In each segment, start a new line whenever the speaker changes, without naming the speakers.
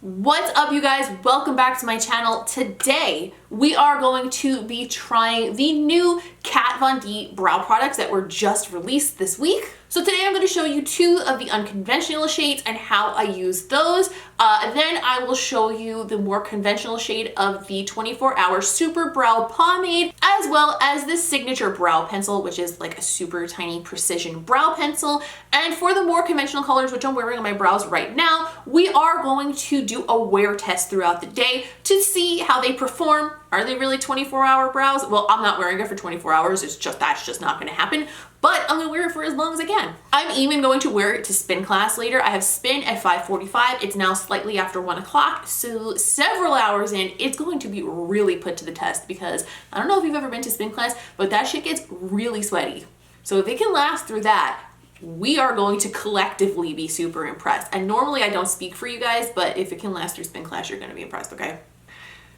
What's up, you guys? Welcome back to my channel. Today we are going to be trying the new Kat Von D brow products that were just released this week. So today I'm going to show you two of the unconventional shades and how I use those. Then I will show you the more conventional shade of the 24-hour Super Brow Pomade, as well as the signature brow pencil, which is like a super tiny precision brow pencil. And for the more conventional colors, which I'm wearing on my brows right now, we are going to do a wear test throughout the day to see how they perform. Are they really 24-hour brows? Well, I'm not wearing it for 24 hours. That's just not going to happen. But I'm going to wear it for as long as I can. I'm even going to wear it to spin class later. I have spin at 5:45. It's now slightly after 1 o'clock. So several hours in, it's going to be really put to the test because I don't know if you've ever been to spin class, but that shit gets really sweaty. So if it can last through that, we are going to collectively be super impressed. And normally I don't speak for you guys, but if it can last through spin class, you're going to be impressed, okay?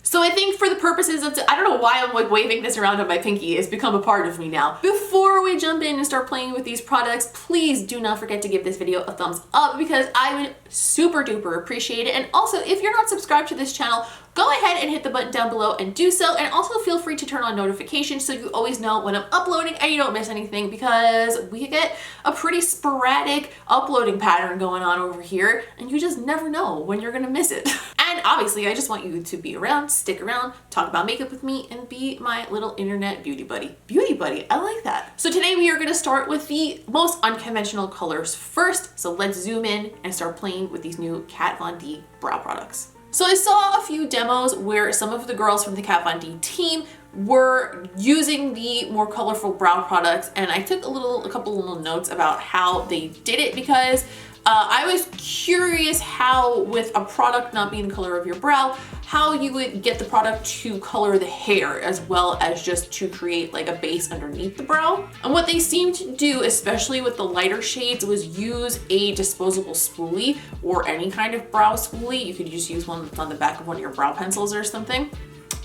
So I think for the purposes of, I don't know why I'm like waving this around on my pinky, it's become a part of me now. Before we jump in and start playing with these products, please do not forget to give this video a thumbs up because I would super duper appreciate it. And also, if you're not subscribed to this channel, go ahead and hit the button down below and do so. And also feel free to turn on notifications so you always know when I'm uploading and you don't miss anything, because we get a pretty sporadic uploading pattern going on over here and you just never know when you're gonna miss it. And obviously I just want you to be around, stick around, talk about makeup with me, and be my little internet beauty buddy. Beauty buddy, I like that. So today we are gonna start with the most unconventional colors first. So let's zoom in and start playing with these new Kat Von D brow products. So I saw a few demos where some of the girls from the Kat Von D team were using the more colorful brow products, and I took a couple little notes about how they did it because I was curious how, with a product not being the color of your brow, how you would get the product to color the hair as well as just to create like a base underneath the brow. And what they seemed to do, especially with the lighter shades, was use a disposable spoolie or any kind of brow spoolie. You could just use one that's on the back of one of your brow pencils or something.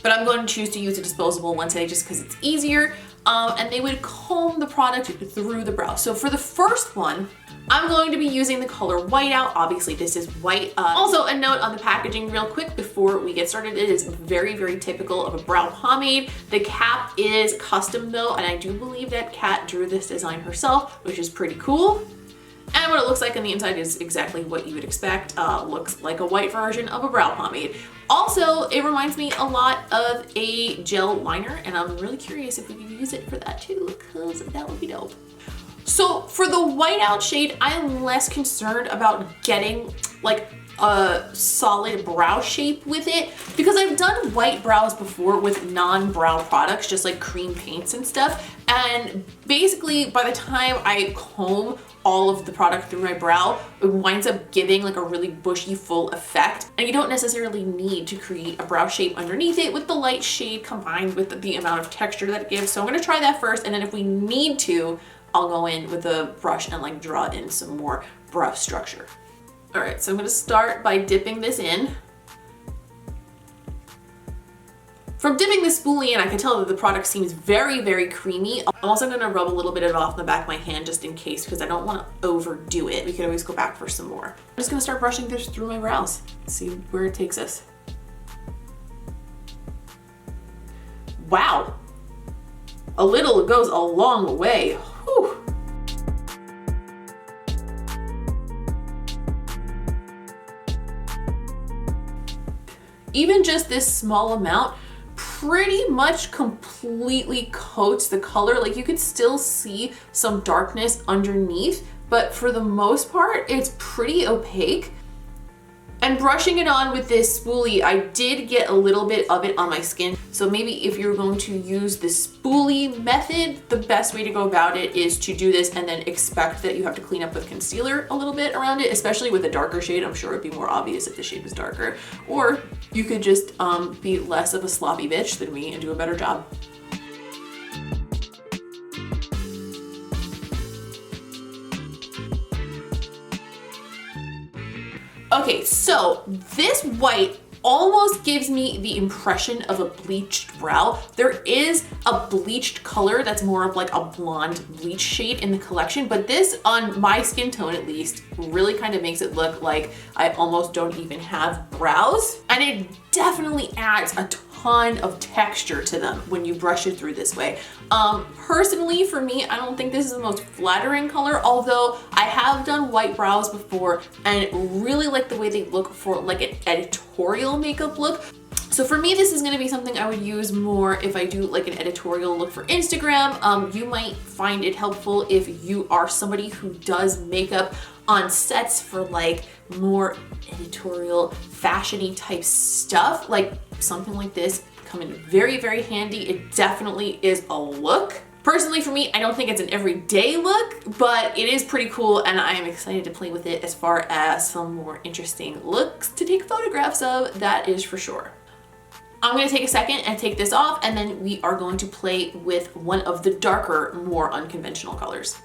But I'm going to choose to use a disposable one today just because it's easier. And they would comb the product through the brow. So for the first one, I'm going to be using the color Whiteout. Obviously this is white. Also a note on the packaging real quick before we get started. It is very, very typical of a brow pomade. The cap is custom though, and I do believe that Kat drew this design herself, which is pretty cool. And what it looks like on the inside is exactly what you would expect. Looks like a white version of a brow pomade. Also, it reminds me a lot of a gel liner, and I'm really curious if we can use it for that too, because that would be dope. So for the Whiteout shade, I am less concerned about getting like a solid brow shape with it because I've done white brows before with non-brow products, just like cream paints and stuff. And basically by the time I comb all of the product through my brow, it winds up giving like a really bushy full effect. And you don't necessarily need to create a brow shape underneath it with the light shade combined with the amount of texture that it gives. So I'm gonna try that first. And then if we need to, I'll go in with a brush and like draw in some more brow structure. All right, so I'm gonna start by dipping this in. From dipping the spoolie in, I can tell that the product seems very, very creamy. I'm also gonna rub a little bit of it off the back of my hand just in case, because I don't wanna overdo it. We can always go back for some more. I'm just gonna start brushing this through my brows, see where it takes us. Wow, a little goes a long way. Whew. Even just this small amount pretty much completely coats the color. Like you could still see some darkness underneath, but for the most part, it's pretty opaque. And brushing it on with this spoolie, I did get a little bit of it on my skin. So maybe if you're going to use the spoolie method, the best way to go about it is to do this and then expect that you have to clean up with concealer a little bit around it, especially with a darker shade. I'm sure it'd be more obvious if the shade was darker. Or you could just be less of a sloppy bitch than me and do a better job. Okay, so this white almost gives me the impression of a bleached brow. There is a bleached color that's more of like a blonde bleach shade in the collection, but this, on my skin tone at least, really kind of makes it look like I almost don't even have brows. And it definitely adds a ton of texture to them when you brush it through this way. Personally, for me, I don't think this is the most flattering color, although I have done white brows before and really like the way they look for like an editorial makeup look. So for me, this is gonna be something I would use more if I do like an editorial look for Instagram. You might find it helpful if you are somebody who does makeup on sets for like more editorial, fashion-y type stuff. Like something like this come in very, very handy. It definitely is a look. Personally, for me, I don't think it's an everyday look, but it is pretty cool and I am excited to play with it as far as some more interesting looks to take photographs of, that is for sure. I'm gonna take a second and take this off, and then we are going to play with one of the darker, more unconventional colors.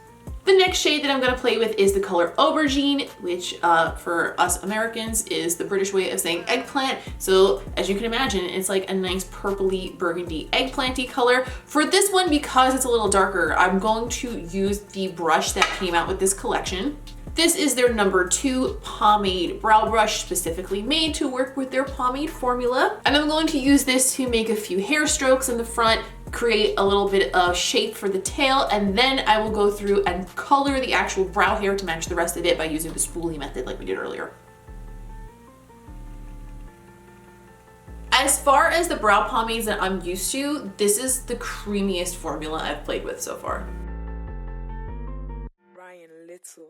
The next shade that I'm gonna play with is the color Aubergine, which for us Americans is the British way of saying eggplant. So as you can imagine, it's like a nice purpley burgundy eggplanty color. For this one, because it's a little darker, I'm going to use the brush that came out with this collection. This is their number 2 pomade brow brush, specifically made to work with their pomade formula. And I'm going to use this to make a few hair strokes in the front, create a little bit of shape for the tail, and then I will go through and color the actual brow hair to match the rest of it by using the spoolie method like we did earlier. As far as the brow pomades that I'm used to, this is the creamiest formula I've played with so far.
Little.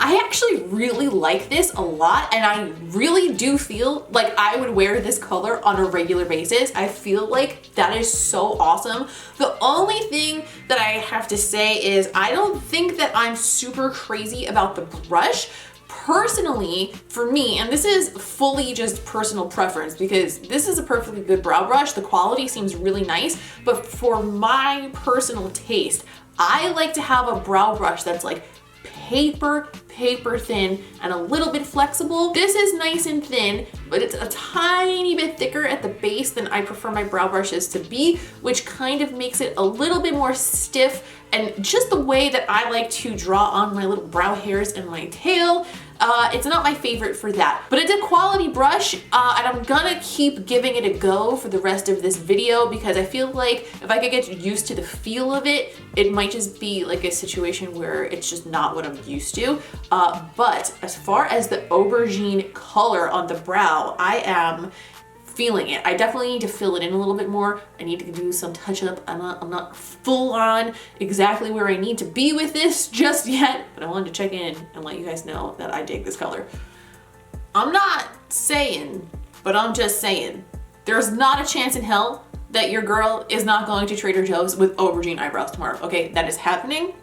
I actually really like this a lot, and I really do feel like I would wear this color on a regular basis. I feel like that is so awesome. The only thing that I have to say is I don't think that I'm super crazy about the brush. Personally, for me, and this is fully just personal preference because this is a perfectly good brow brush, the quality seems really nice, but for my personal taste, I like to have a brow brush that's like paper thin and a little bit flexible. This is nice and thin, but it's a tiny bit thicker at the base than I prefer my brow brushes to be, which kind of makes it a little bit more stiff, and just the way that I like to draw on my little brow hairs and my tail, it's not my favorite for that. But it's a quality brush, and I'm gonna keep giving it a go for the rest of this video because I feel like if I could get used to the feel of it, it might just be like a situation where it's just not what I'm used to. But as far as the aubergine color on the brow, I am feeling it. I definitely need to fill it in a little bit more. I need to do some touch up. I'm not full on exactly where I need to be with this just yet, but I wanted to check in and let you guys know that I dig this color. I'm not saying, but I'm just saying, there's not a chance in hell that your girl is not going to Trader Joe's with aubergine eyebrows tomorrow, okay? That is happening.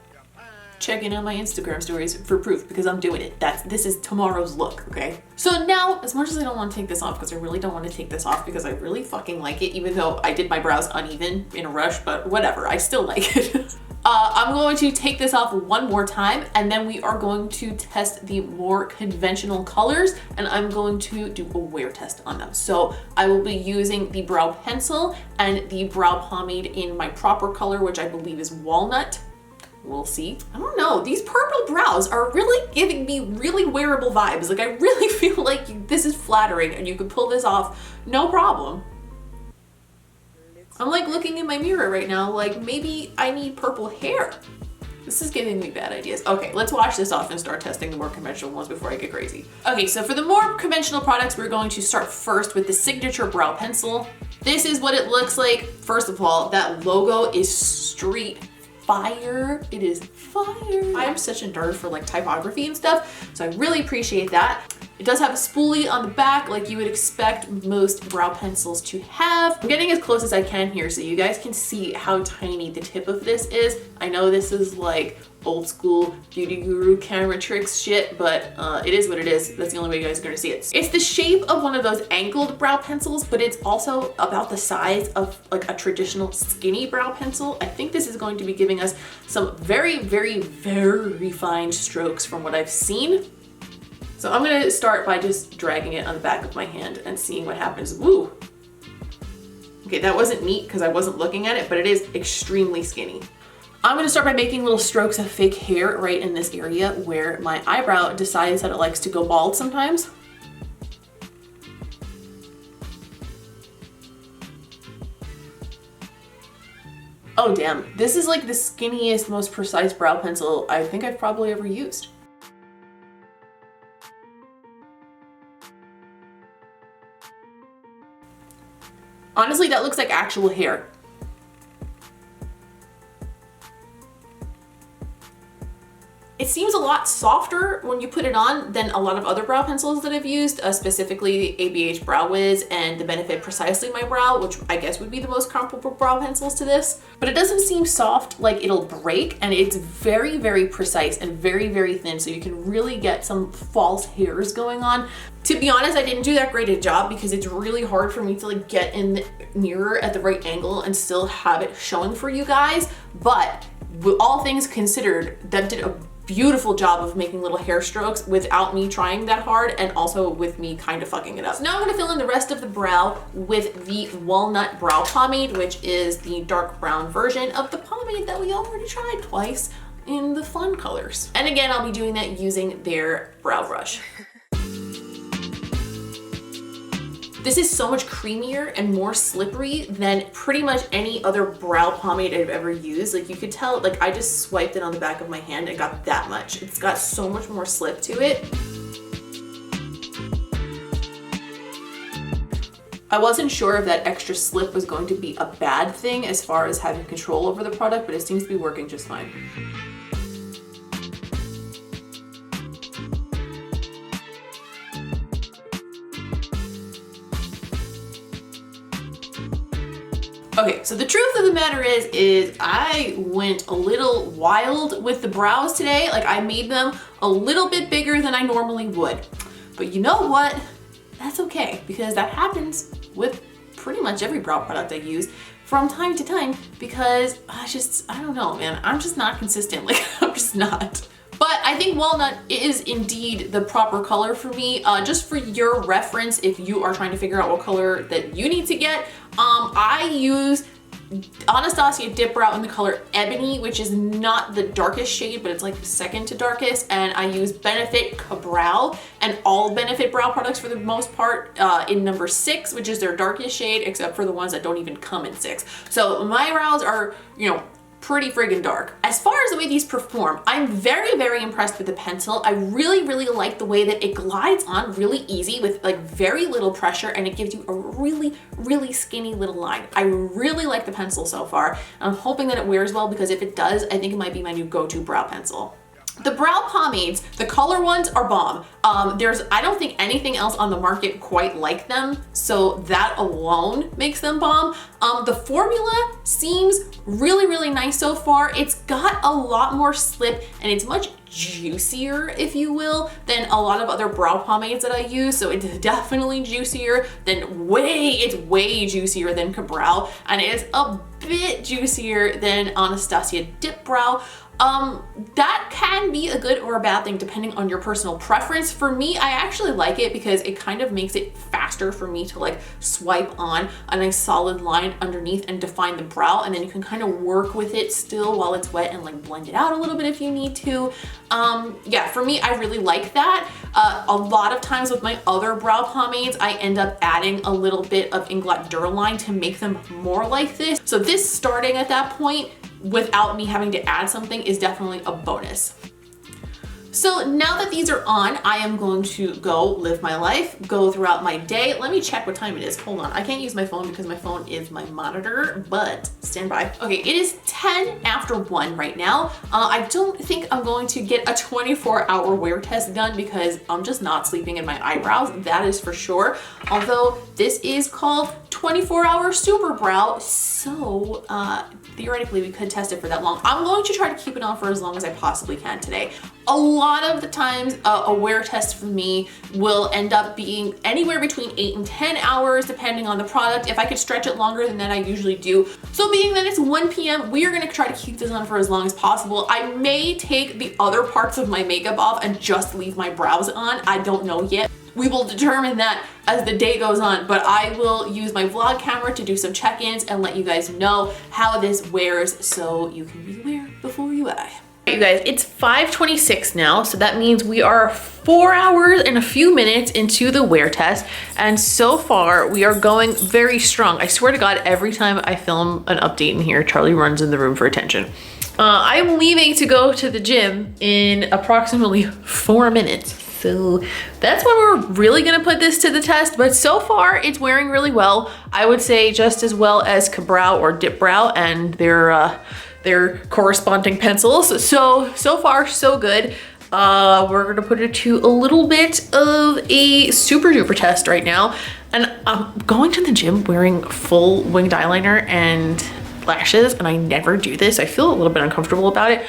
Check in on my Instagram stories for proof because I'm doing it. This is tomorrow's look, okay? So now, as much as I don't want to take this off, because I really don't want to take this off because I really fucking like it, even though I did my brows uneven in a rush, but whatever, I still like it. I'm going to take this off one more time, and then we are going to test the more conventional colors, and I'm going to do a wear test on them. So I will be using the brow pencil and the brow pomade in my proper color, which I believe is Walnut. We'll see. I don't know, these purple brows are really giving me really wearable vibes. Like I really feel like this is flattering and you could pull this off no problem. I'm like looking in my mirror right now, like maybe I need purple hair. This is giving me bad ideas. Okay, let's wash this off and start testing the more conventional ones before I get crazy. Okay, so for the more conventional products, we're going to start first with the signature brow pencil. This is what it looks like. First of all, that logo is straight fire. It is fire. I am such a nerd for like typography and stuff, so I really appreciate that. It does have a spoolie on the back like you would expect most brow pencils to have. I'm getting as close as I can here so you guys can see how tiny the tip of this is. I know this is like old school beauty guru camera tricks shit, but it is what it is. That's the only way you guys are gonna see it. It's the shape of one of those angled brow pencils, but it's also about the size of like a traditional skinny brow pencil. I think this is going to be giving us some very, very, very fine strokes from what I've seen. So I'm gonna start by just dragging it on the back of my hand and seeing what happens. Woo! Okay, that wasn't neat because I wasn't looking at it, but it is extremely skinny. I'm gonna start by making little strokes of fake hair right in this area where my eyebrow decides that it likes to go bald sometimes. Oh damn, this is like the skinniest, most precise brow pencil I think I've probably ever used. Honestly, that looks like actual hair. It seems a lot softer when you put it on than a lot of other brow pencils that I've used, specifically ABH Brow Wiz and the Benefit Precisely My Brow, which I guess would be the most comparable brow pencils to this. But it doesn't seem soft like it'll break, and it's very, very precise and very, very thin, so you can really get some false hairs going on. To be honest, I didn't do that great a job because it's really hard for me to like get in the mirror at the right angle and still have it showing for you guys. But with all things considered, that did a beautiful job of making little hair strokes without me trying that hard, and also with me kind of fucking it up. So now I'm gonna fill in the rest of the brow with the Walnut Brow Pomade, which is the dark brown version of the pomade that we already tried twice in the fun colors. And again, I'll be doing that using their brow brush. This is so much creamier and more slippery than pretty much any other brow pomade I've ever used. Like you could tell, like I just swiped it on the back of my hand and got that much. It's got so much more slip to it. I wasn't sure if that extra slip was going to be a bad thing as far as having control over the product, but it seems to be working just fine. Okay, so the truth of the matter is I went a little wild with the brows today. Like I made them a little bit bigger than I normally would. But you know what? That's okay, because that happens with pretty much every brow product I use from time to time, because I don't know, man. I'm just not consistent. Like I'm just not. But I think Walnut is indeed the proper color for me. Just for your reference, if you are trying to figure out what color that you need to get, I use Anastasia Dip Brow in the color Ebony, which is not the darkest shade, but it's like second to darkest. And I use Benefit Brow and all Benefit brow products for the most part in number 6, which is their darkest shade, except for the ones that don't even come in 6. So my brows are, you know, pretty friggin' dark. As far as the way these perform, I'm very, very impressed with the pencil. I really, really like the way that it glides on really easy with like very little pressure, and it gives you a really, really skinny little line. I really like the pencil so far. I'm hoping that it wears well, because if it does, I think it might be my new go-to brow pencil. The brow pomades, the color ones are bomb. I don't think anything else on the market quite like them, so that alone makes them bomb. The formula seems really, really nice so far. It's got a lot more slip and it's much juicier, if you will, than a lot of other brow pomades that I use. So it's definitely juicier than it's way juicier than Cabrow, and it's a bit juicier than Anastasia Dip Brow. That can be a good or a bad thing depending on your personal preference. For me, I actually like it because it kind of makes it faster for me to like swipe on a nice solid line underneath and define the brow, and then you can kind of work with it still while it's wet and like blend it out a little bit if you need to. Yeah, for me, I really like that. A lot of times with my other brow pomades, I end up adding a little bit of Inglot Duraline to make them more like this. So this starting at that point without me having to add something is definitely a bonus. So now that these are on, I am going to go live my life, go throughout my day. Let me check what time it is. Hold on. I can't use my phone because my phone is my monitor, but stand by. Okay, it is 10 after 1 right now. I don't think I'm going to get a 24-hour wear test done because I'm just not sleeping in my eyebrows. That is for sure. Although this is called 24-hour super brow, so theoretically we could test it for that long. I'm going to try to keep it on for as long as I possibly can today. A lot of the times a wear test for me will end up being anywhere between 8 and 10 hours depending on the product. If I could stretch it longer than that, I usually do. So being that it's 1 p.m., we are gonna try to keep this on for as long as possible. I may take the other parts of my makeup off and just leave my brows on. I don't know yet. We will determine that as the day goes on, but I will use my vlog camera to do some check-ins and let you guys know how this wears so you can be aware before you buy. You guys, it's 5:26 now, so that means we are 4 hours and a few minutes into the wear test, and so far we are going very strong. I swear to God, every time I film an update in here, Charlie runs in the room for attention. I'm leaving to go to the gym in approximately 4 minutes. So that's when we're really gonna put this to the test, but so far it's wearing really well. I would say just as well as Ka-Brow or Dip Brow and their corresponding pencils. So far so good. We're gonna put it to a little bit of a super duper test right now. And I'm going to the gym wearing full winged eyeliner and lashes, and I never do this. I feel a little bit uncomfortable about it.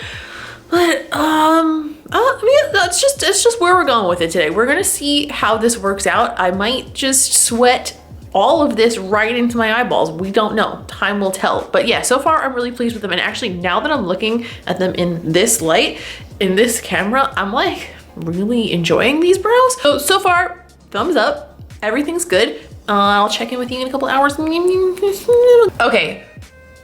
But I mean, that's just where we're going with it today. We're gonna see how this works out. I might just sweat all of this right into my eyeballs. We don't know, time will tell. But yeah, so far I'm really pleased with them. And actually now that I'm looking at them in this light, in this camera, I'm like really enjoying these brows. So far, thumbs up, everything's good. I'll check in with you in a couple hours. Okay.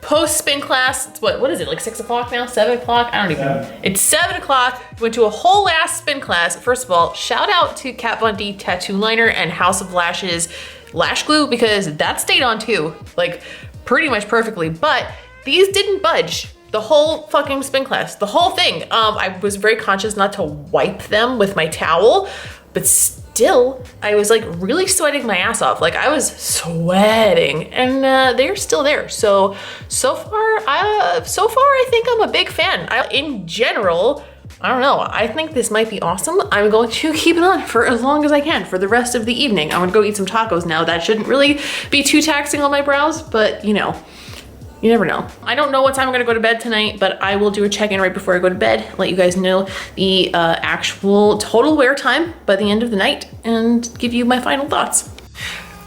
Post spin class, it's what is it, like 6 o'clock now, 7 o'clock? I don't even know. It's 7 o'clock, went to a whole ass spin class. First of all, shout out to Kat Von D Tattoo Liner and House of Lashes lash glue because that stayed on too, like pretty much perfectly, but these didn't budge. The whole fucking spin class, the whole thing. I was very conscious not to wipe them with my towel, but still, I was like really sweating my ass off. Like I was sweating and they're still there. So far I think I'm a big fan. In general, I don't know, I think this might be awesome. I'm going to keep it on for as long as I can for the rest of the evening. I'm gonna go eat some tacos now. That shouldn't really be too taxing on my brows, but you know, you never know. I don't know what time I'm gonna go to bed tonight, but I will do a check-in right before I go to bed, let you guys know the actual total wear time by the end of the night and give you my final thoughts.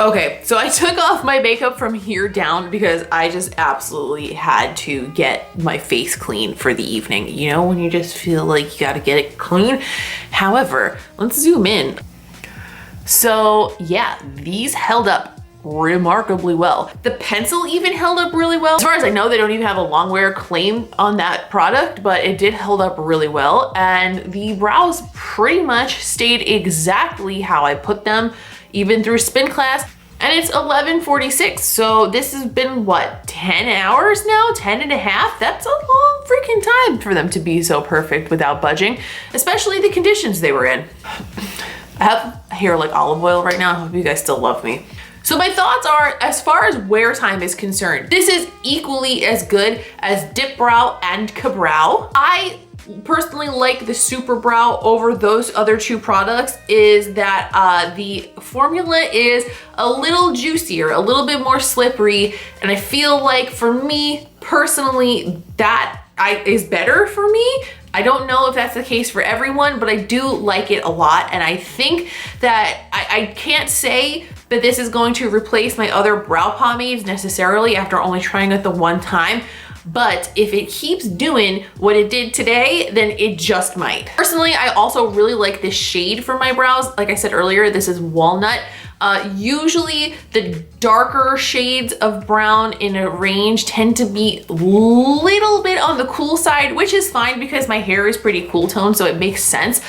Okay, so I took off my makeup from here down because I just absolutely had to get my face clean for the evening. You know, when you just feel like you gotta get it clean. However, let's zoom in. So yeah, these held up remarkably well. The pencil even held up really well. As far as I know, they don't even have a long wear claim on that product, but it did hold up really well. And the brows pretty much stayed exactly how I put them, even through spin class. And it's 11:46, so this has been what, 10 hours now? 10 and a half? That's a long freaking time for them to be so perfect without budging, especially the conditions they were in. I have hair like olive oil right now. I hope you guys still love me. So my thoughts are, as far as wear time is concerned, this is equally as good as Dip Brow and Ka-Brow. I personally like the Super Brow over those other two products is that the formula is a little juicier, a little bit more slippery, and I feel like for me personally, that is better for me. I don't know if that's the case for everyone, but I do like it a lot, and I think that I can't say that this is going to replace my other brow pomades necessarily after only trying it the one time. But if it keeps doing what it did today, then it just might. Personally, I also really like this shade for my brows. Like I said earlier, this is Walnut. Usually the darker shades of brown in a range tend to be a little bit on the cool side, which is fine because my hair is pretty cool tone, so it makes sense.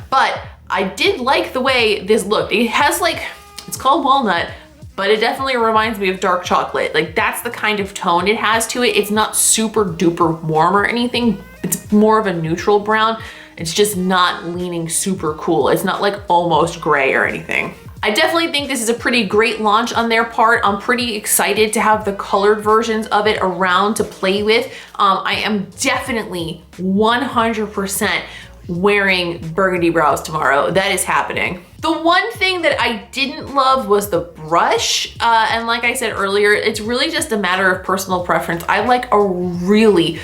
But I did like the way this looked. It has like, it's called Walnut, but it definitely reminds me of dark chocolate. Like that's the kind of tone it has to it. It's not super duper warm or anything. It's more of a neutral brown. It's just not leaning super cool. It's not like almost gray or anything. I definitely think this is a pretty great launch on their part. I'm pretty excited to have the colored versions of it around to play with. I am definitely 100% wearing burgundy brows tomorrow. That is happening. The one thing that I didn't love was the brush. And like I said earlier, it's really just a matter of personal preference. I like a really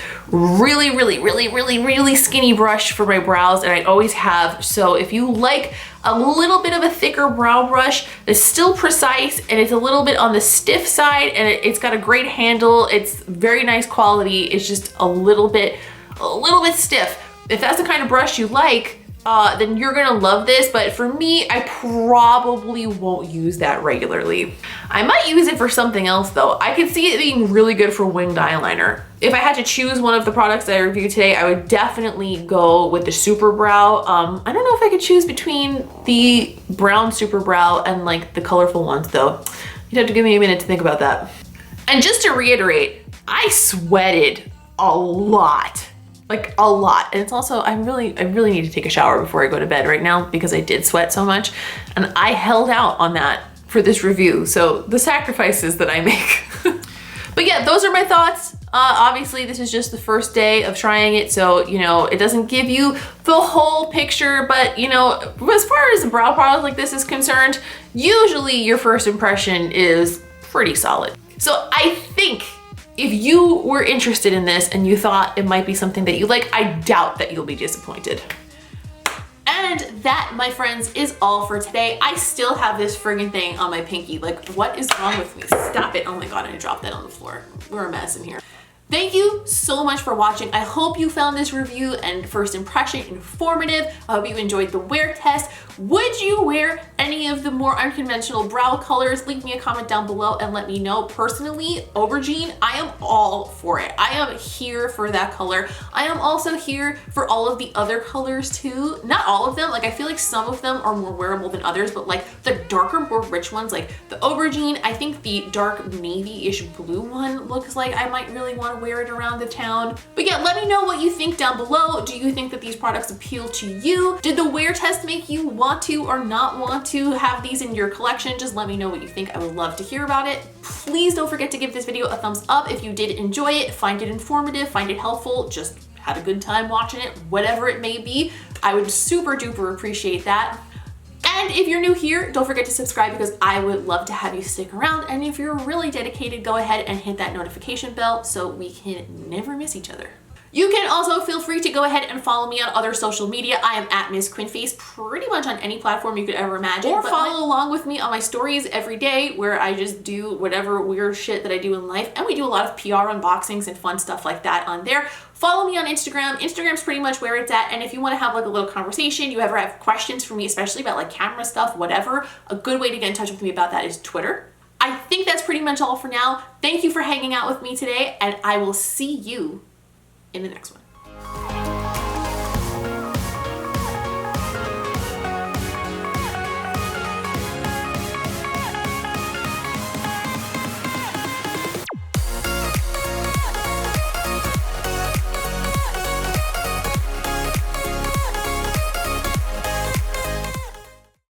skinny brush for my brows, and I always have. So if you like a little bit of a thicker brow brush that's still precise and it's a little bit on the stiff side, and it's got a great handle, it's very nice quality, it's just a little bit stiff. If that's the kind of brush you like, then you're gonna love this, but for me, I probably won't use that regularly. I might use it for something else though. I could see it being really good for winged eyeliner. If I had to choose one of the products that I reviewed today, I would definitely go with the Super Brow. I don't know if I could choose between the brown Super Brow and like the colorful ones though. You'd have to give me a minute to think about that. And just to reiterate, I sweated a lot. Like a lot. And it's also, I really need to take a shower before I go to bed right now because I did sweat so much, and I held out on that for this review. So the sacrifices that I make. But yeah, those are my thoughts. Obviously this is just the first day of trying it, so you know, it doesn't give you the whole picture, but you know, as far as a brow product like this is concerned, usually your first impression is pretty solid. So I think if you were interested in this and you thought it might be something that you like, I doubt that you'll be disappointed. And that, my friends, is all for today. I still have this friggin' thing on my pinky. Like, what is wrong with me? Stop it. Oh my God, I dropped that on the floor. We're a mess in here. Thank you so much for watching. I hope you found this review and first impression informative. I hope you enjoyed the wear test. Would you wear any of the more unconventional brow colors? Leave me a comment down below and let me know. Personally, Aubergine, I am all for it. I am here for that color. I am also here for all of the other colors too. Not all of them. Like, I feel like some of them are more wearable than others, but like the darker, more rich ones, like the Aubergine, I think the dark navy-ish blue one looks like I might really want to wear it around the town. But yeah, let me know what you think down below. Do you think that these products appeal to you? Did the wear test make you want to or not want to have these in your collection? Just let me know what you think. I would love to hear about it. Please don't forget to give this video a thumbs up if you did enjoy it, find it informative, find it helpful, just had a good time watching it, whatever it may be. I would super duper appreciate that. And if you're new here, don't forget to subscribe because I would love to have you stick around. And if you're really dedicated, go ahead and hit that notification bell so we can never miss each other. You can also feel free to go ahead and follow me on other social media. I am at Ms. Quinface pretty much on any platform you could ever imagine. Or follow along with me on my stories every day where I just do whatever weird shit that I do in life. And we do a lot of PR unboxings and fun stuff like that on there. Follow me on Instagram. Instagram's pretty much where it's at. And if you want to have like a little conversation, you ever have questions for me, especially about like camera stuff, whatever, a good way to get in touch with me about that is Twitter. I think that's pretty much all for now. Thank you for hanging out with me today, and I will see you in the next one.